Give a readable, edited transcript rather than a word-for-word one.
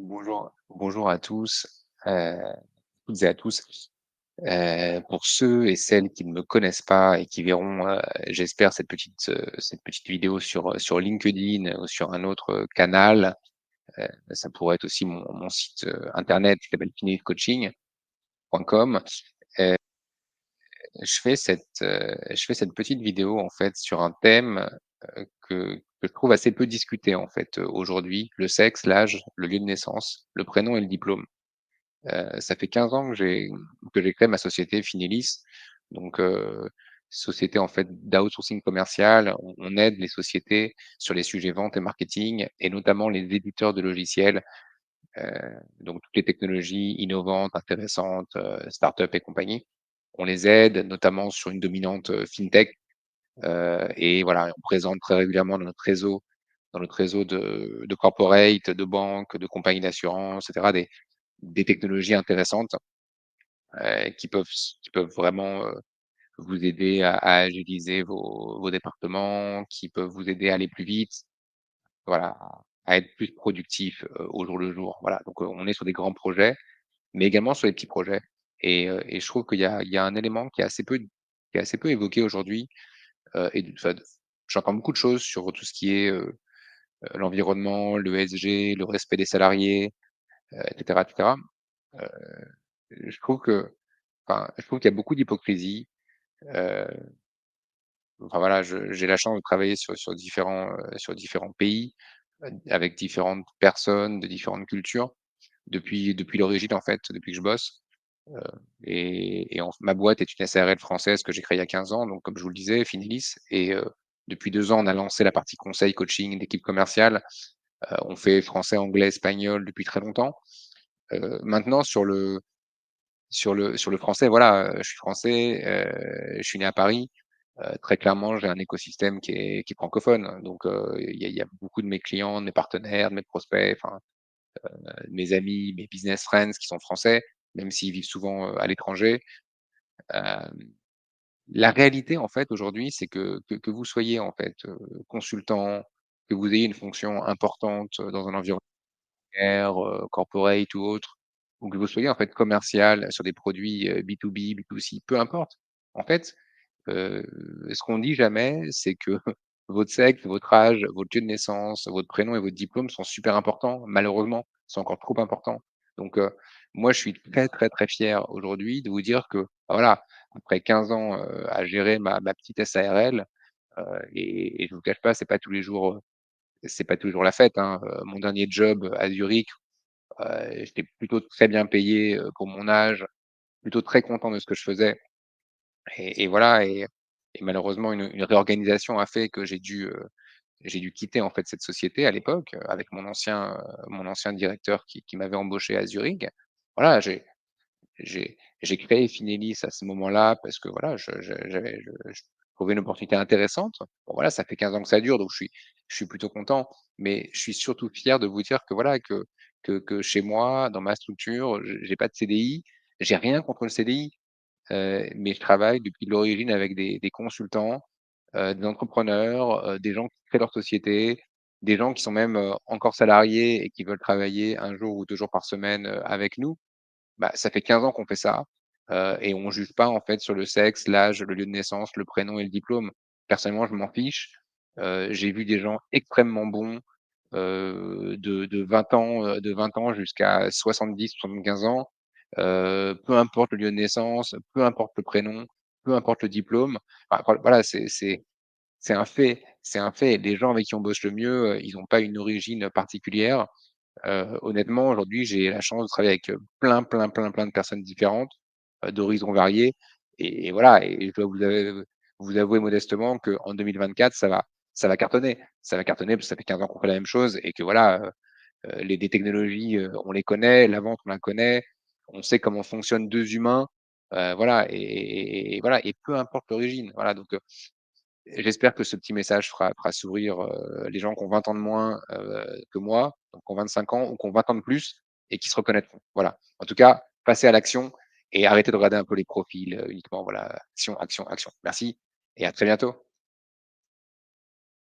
Bonjour à tous, toutes et à tous. Pour ceux et celles qui ne me connaissent pas et qui verront, j'espère cette petite vidéo sur LinkedIn ou sur un autre canal, ça pourrait être aussi mon site, internet qui s'appelle finelcoaching.com. Heu, je fais cette petite vidéo en fait sur un thème, que je trouve assez peu discuté en fait, aujourd'hui, le sexe, l'âge, le lieu de naissance, le prénom et le diplôme. Ça fait 15 ans que j'ai créé ma société Finelis, donc société en fait d'outsourcing commercial. On aide les sociétés sur les sujets vente et marketing et notamment les éditeurs de logiciels, donc toutes les technologies innovantes, intéressantes, start-up et compagnie. On les aide notamment sur une dominante, fintech, et voilà, on présente très régulièrement dans notre réseau de corporate, de banques, de compagnies d'assurance et cetera, des technologies intéressantes, qui peuvent vraiment, vous aider à agiliser vos départements, qui peuvent vous aider à aller plus vite, voilà, à être plus productif, au jour le jour. Voilà, donc on est sur des grands projets, mais également sur les petits projets et je trouve qu'il y a un élément qui est assez peu évoqué aujourd'hui, et enfin, j'entends beaucoup de choses sur tout ce qui est, l'environnement, le l'ESG, le respect des salariés, et cetera, et cetera. Heu, je trouve que je trouve qu'il y a beaucoup d'hypocrisie. Heu, enfin voilà, je j'ai la chance de travailler sur différents pays, avec différentes personnes de différentes cultures depuis l'origine en fait, depuis que je bosse. Heu et en ma boîte est une SARL française que j'ai créée il y a 15 ans, donc comme je vous le disais, Finelis et depuis 2 ans, on a lancé la partie conseil, coaching d'équipe commerciale. On fait français, anglais, espagnol depuis très longtemps. Maintenant sur le français, voilà, je suis français, je suis né à Paris. Très clairement, j'ai un écosystème qui est francophone. Donc, il y a beaucoup de mes clients, de mes partenaires, de mes prospects, enfin, de mes amis, mes business friends qui sont français, même s'ils vivent souvent, à l'étranger. Hem, la réalité, en fait, aujourd'hui, c'est que vous soyez, en fait, consultant, que vous ayez une fonction importante, dans un environnement, corporate ou autre, ou que vous soyez, en fait, commercial sur des produits, B2B, B2C, peu importe. En fait, Heu, ce qu'on dit jamais, c'est que votre sexe, votre âge, votre lieu de naissance, votre prénom et votre diplôme sont super importants. Malheureusement, sont encore trop importants. Donc, moi, je suis très, très, très fier aujourd'hui de vous dire que, bah, voilà, après 15 ans, à gérer ma petite SARL, et je vous cache pas, c'est pas tous les jours la fête, hein. Mon dernier job à Zurich, j'étais plutôt très bien payé, pour mon âge, plutôt très content de ce que je faisais. Et voilà et malheureusement une réorganisation a fait que j'ai dû quitter en fait cette société à l'époque, avec mon ancien directeur qui m'avait embauché à Zurich. Voilà, j'ai créé Finelis à ce moment-là parce que voilà, je trouvais une opportunité intéressante. Bon voilà, ça fait 15 ans que ça dure, donc je suis plutôt content, mais je suis surtout fier de vous dire que voilà, que chez moi, dans ma structure, j'ai pas de CDI. J'ai rien contre le CDI. Mais je travaille depuis l'origine avec des consultants, des entrepreneurs, des gens qui créent leur société, des gens qui sont même, encore salariés et qui veulent travailler un jour ou 2 jours par semaine, avec nous. Bah, ça fait 15 ans qu'on fait ça, et on juge pas en fait sur le sexe, l'âge, le lieu de naissance, le prénom et le diplôme. Personnellement, je m'en fiche. J'ai vu des gens extrêmement bons, de 20 ans jusqu'à 70-75 ans, peu importe le lieu de naissance, peu importe le prénom, peu importe le diplôme. Enfin, voilà, c'est un fait, c'est un fait. Les gens avec qui on bosse le mieux, ils ont pas une origine particulière. Honnêtement, aujourd'hui, j'ai la chance de travailler avec, plein, plein, plein, plein de personnes différentes, d'horizons variés et voilà et je dois vous avouer modestement qu'en 2024, ça va cartonner. Ça va cartonner parce que ça fait 15 ans qu'on fait la même chose et que voilà, les technologies, on les connaît, la vente, on la connaît, on sait comment fonctionnent 2 humains, voilà et voilà et peu importe l'origine, voilà donc j'espère que ce petit message fera sourire, les gens qui ont 20 ans de moins, que moi, donc qui ont 25 ans ou qui ont 20 ans de plus et qui se reconnaîtront. Voilà. En tout cas, passez à l'action et arrêtez de regarder un peu les profils, uniquement. Voilà, action, action, action. Merci et à très bientôt.